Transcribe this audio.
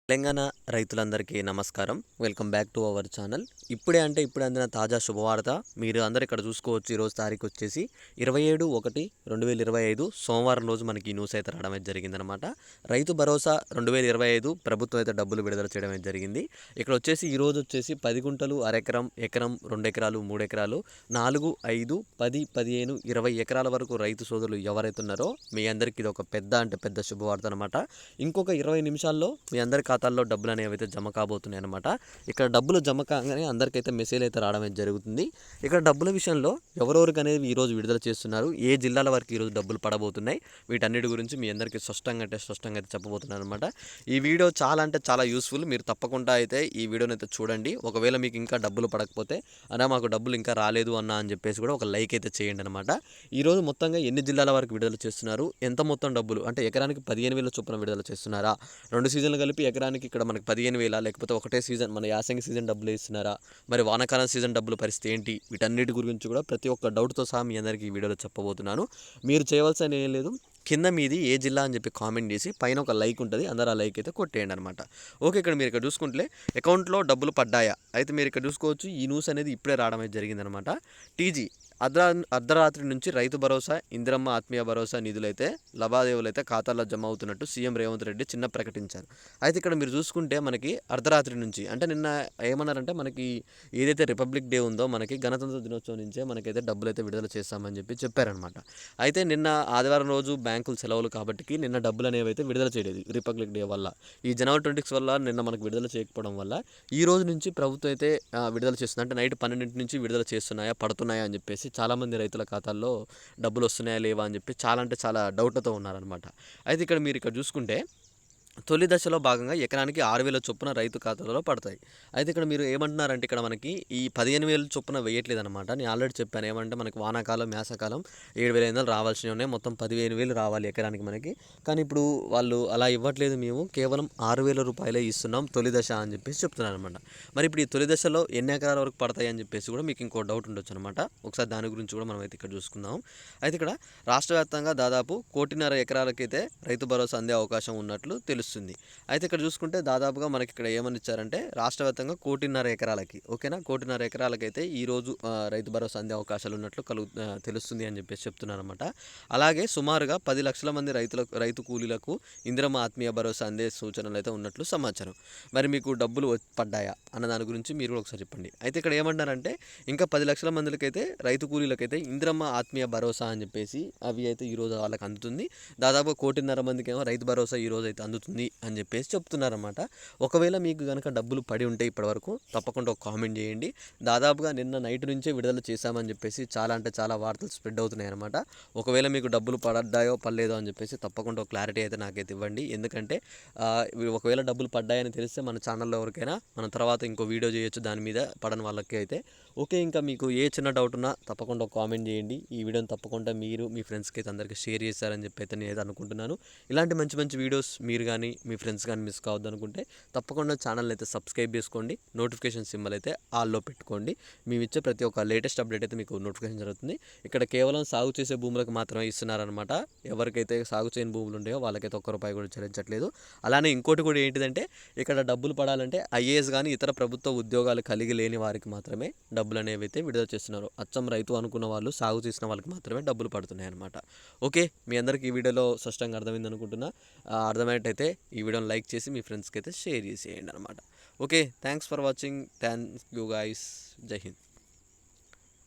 తెలంగాణ రైతులందరికీ నమస్కారం. Welcome back to our channel. ఇప్పుడే అందిన తాజా శుభవార్త. మీరు అందరు ఇక్కడ చూసుకోవచ్చు. ఈరోజు తారీఖు వచ్చేసి 27/1/2025 సోమవారం రోజు మనకి ఈ న్యూస్ అయితే రావడం అయితే జరిగిందనమాట. రైతు భరోసా 2025 ప్రభుత్వం అయితే డబ్బులు విడుదల చేయడం అయితే జరిగింది. ఇక్కడ వచ్చేసి ఈరోజు వచ్చేసి 10 గుంటలు, అరెకరం, ఎకరం, 2 ఎకరాలు, 3 ఎకరాలు, 4, 5, 10, 15, 20 ఎకరాల వరకు రైతు సోదరులు ఎవరైతే ఉన్నారో మీ అందరికీ ఇది ఒక పెద్ద శుభవార్త అనమాట. ఇంకొక 20 నిమిషాల్లో మీ అందరి ఖాతాల్లో డబ్బులు అనేవి అయితే జమ కాబోతున్నాయి అనమాట. ఇక్కడ డబ్బులు జమ కాగానే అందరికైతే మెసేజ్ అయితే రావడం అయితే జరుగుతుంది. ఇక్కడ డబ్బుల విషయంలో ఎవరెవరికి అనేది ఈరోజు విడుదల చేస్తున్నారు, ఏ జిల్లాల వరకు ఈరోజు డబ్బులు పడబోతున్నాయి, వీటన్నిటి గురించి మీ అందరికీ స్పష్టంగా అయితే చెప్పబోతున్నాను అనమాట. ఈ వీడియో చాలా యూస్ఫుల్. మీరు తప్పకుండా అయితే ఈ వీడియోని అయితే చూడండి. ఒకవేళ మీకు ఇంకా డబ్బులు పడకపోతే అన్నా మాకు డబ్బులు ఇంకా రాలేదు అని చెప్పేసి కూడా ఒక లైక్ అయితే చేయండి అనమాట. ఈరోజు మొత్తంగా ఎన్ని జిల్లాల వరకు విడుదల చేస్తున్నారు, ఎంత మొత్తం డబ్బులు అంటే ఎకరానికి 15,000 చొప్పున విడుదల చేస్తున్నారా, 2 సీజన్లు కలిపి ఎకరానికి ఇక్కడ మనకి 15,000, లేకపోతే ఒకటే సీజన్ మన యాసంగి సీజన్ డబ్బులు ఇస్తున్నారా, మరి వానాకాలం సీజన్ డబ్బుల పరిస్థితి ఏంటి, వీటన్నిటి గురించి కూడా ప్రతి ఒక్క డౌట్తో సహా మీ అందరికీ ఈ వీడియోలో చెప్పబోతున్నాను. మీరు చేయవలసిన ఏం లేదు, కింద మీది ఏ జిల్లా అని చెప్పి కామెంట్ చేసి పైన ఒక లైక్ ఉంటుంది, అందరూ ఆ లైక్ అయితే కొట్టేయండి అనమాట. ఓకే, మీరు ఇక్కడ చూసుకుంటే అకౌంట్లో డబ్బులు పడ్డాయా అయితే మీరు ఇక్కడ చూసుకోవచ్చు. ఈ న్యూస్ అనేది ఇప్పుడే రావడం అయితే జరిగిందనమాట. టీజీ అర్ధరాత్రి నుంచి రైతు భరోసా, ఇందిరమ్మ ఆత్మీయ భరోసా నిధులైతే లావాదేవీలు అయితే ఖాతాల్లో జమ అవుతున్నట్టు సీఎం రేవంత్ రెడ్డి ప్రకటించారు. అయితే ఇక్కడ మీరు చూసుకుంటే మనకి అర్ధరాత్రి నుంచి అంటే నిన్న ఏమన్నారంటే మనకి ఏదైతే రిపబ్లిక్ డే ఉందో మనకి గణతంత్ర దినోత్సవం నుంచే మనకైతే డబ్బులు అయితే విడుదల చేస్తామని చెప్పారనమాట. అయితే నిన్న ఆదివారం రోజు బ్యాంకులు సెలవులు కాబట్టి నిన్న డబ్బులు అనేవి అయితే విడుదల చేయలేదు రిపబ్లిక్ డే వల్ల. ఈ జనవరి 26 వల్ల నిన్న మనకు విడుదల చేయకపోవడం వల్ల ఈ రోజు నుంచి ప్రభుత్వం అయితే విడుదల చేస్తుంది. అంటే నైట్ 12 నుంచి విడుదల చేస్తున్నాయా పడుతున్నాయా అని చెప్పేసి చాలామంది రైతుల ఖాతాల్లో డబ్బులు వస్తున్నాయా లేవా అని చెప్పి చాలా డౌట్లతో ఉన్నారనమాట. అయితే మీరు ఇక్కడ చూసుకుంటే తొలి దశలో భాగంగా ఎకరానికి 6,000 చొప్పున రైతు ఖాతాలో పడతాయి. అయితే ఇక్కడ మీరు ఏమంటున్నారంటే ఇక్కడ మనకి ఈ 15,000 చొప్పున వేయట్లేదు అనమాట. నేను ఆల్రెడీ చెప్పాను ఏమంటే మనకి వానాకాలం, యాసకాలం 7,500 రావాల్సినవి ఉన్నాయి, మొత్తం 15,000 రావాలి ఎకరానికి మనకి. కానీ ఇప్పుడు వాళ్ళు అలా ఇవ్వట్లేదు, మేము కేవలం 6,000 రూపాయలే ఇస్తున్నాం తొలి దశ అని చెప్పేసి చెప్తున్నారు అనమాట. మరి ఇప్పుడు ఈ తొలి దశలో ఎన్ని ఎకరాల వరకు పడతాయి అని చెప్పేసి కూడా మీకు ఇంకో డౌట్ ఉండొచ్చు అనమాట. ఒకసారి దాని గురించి కూడా మనం అయితే ఇక్కడ చూసుకుందాం. అయితే ఇక్కడ రాష్ట్ర వ్యాప్తంగా దాదాపు 1,50,00,000 ఎకరాలకైతే రైతు భరోసా అందే అవకాశం ఉన్నట్లు తెలుస్తుంది. అయితే ఇక్కడ చూసుకుంటే దాదాపుగా మనకి ఇక్కడ ఏమని ఇచ్చారంటే రాష్ట్ర వ్యాప్తంగా 1,50,00,000 ఎకరాలకి, ఓకేనా, 1,50,00,000 ఎకరాలకి అయితే ఈరోజు రైతు భరోసా అందే అవకాశాలు ఉన్నట్లు తెలుస్తుంది అని చెప్పేసి చెప్తున్నారన్నమాట. అలాగే సుమారుగా 10 లక్షల మంది రైతు కూలీలకు ఇందిరమ్మ ఆత్మీయ భరోసా అందే సూచనలు అయితే ఉన్నట్లు సమాచారం. మరి మీకు డబ్బులు పడ్డాయా అన్న దాని గురించి మీరు కూడా ఒకసారి చెప్పండి. అయితే ఇక్కడ ఏమంటారంటే ఇంకా 10 లక్షల మందికైతే రైతు కూలీలకైతే ఇందిరమ్మ ఆత్మీయ భరోసా అని చెప్పేసి అవి అయితే ఈరోజు వాళ్ళకి అందుతుంది. దాదాపు 1,50,00,000 మందికి ఏమో రైతు భరోసా ఈరోజు అయితే అందుతుంది అని చెప్పేసి చెప్తున్నారన్నమాట. ఒకవేళ మీకు కనుక డబ్బులు పడి ఉంటే ఇప్పటివరకు తప్పకుండా ఒక కామెంట్ చేయండి. దాదాపుగా నిన్న నైట్ నుంచే విడుదల చేశామని చెప్పేసి చాలా వార్తలు స్ప్రెడ్ అవుతున్నాయి అనమాట. ఒకవేళ మీకు డబ్బులు పడ్డాయో పడలేదో అని చెప్పేసి తప్పకుండా ఒక క్లారిటీ అయితే నాకైతే ఇవ్వండి. ఎందుకంటే ఒకవేళ డబ్బులు పడ్డాయని తెలిస్తే మన ఛానల్లో ఎవరికైనా మనం తర్వాత ఇంకో వీడియో చేయొచ్చు దాని మీద పడని వాళ్ళకి అయితే. ఓకే, ఇంకా మీకు ఏ చిన్న డౌట్ ఉన్నా తప్పకుండా ఒక కామెంట్ చేయండి. ఈ వీడియోని తప్పకుండా మీరు మీ ఫ్రెండ్స్కి అయితే అందరికీ షేర్ చేస్తారని చెప్పి అయితే నేను అనుకుంటున్నాను. ఇలాంటి మంచి వీడియోస్ మీరు కానీ మీ ఫ్రెండ్స్ కానీ మిస్ కావద్దు అనుకుంటే తప్పకుండా ఛానల్ అయితే సబ్స్క్రైబ్ చేసుకోండి, నోటిఫికేషన్ సింబల్ అయితే ఆల్లో పెట్టుకోండి. మేము ఇచ్చే ప్రతి ఒక్క లేటెస్ట్ అప్డేట్ అయితే మీకు నోటిఫికేషన్ జరుగుతుంది. ఇక్కడ కేవలం సాగు చేసే భూములకు మాత్రమే ఇస్తున్నారనమాట. ఎవరికైతే సాగు చేయని భూములు ఉంటాయో వాళ్ళకైతే ₹1 కూడా చెల్లించట్లేదు. అలానే ఇంకోటి కూడా ఏంటిదంటే ఇక్కడ డబ్బులు పడాలంటే ఐఏఎస్ కానీ ఇతర ప్రభుత్వ ఉద్యోగాలు కలిగి లేని వారికి మాత్రమే డబ్బులు అనేవి అయితే విడుదల చేస్తున్నారు. అచ్చం రైతు అనుకున్న వాళ్ళు, సాగు చేసిన వాళ్ళకి మాత్రమే డబ్బులు పడుతున్నాయి అనమాట. ఓకే, మీ అందరికీ ఈ వీడియోలో స్పష్టంగా అర్థమైంది అనుకుంటున్నా. అర్థమైనట్టయితే ఈ వీడియోని లైక్ చేసి మీ ఫ్రెండ్స్కి అయితే షేర్ చేసేయండి అనమాట. Okay, thanks for watching. Thank you guys. జై హింద్.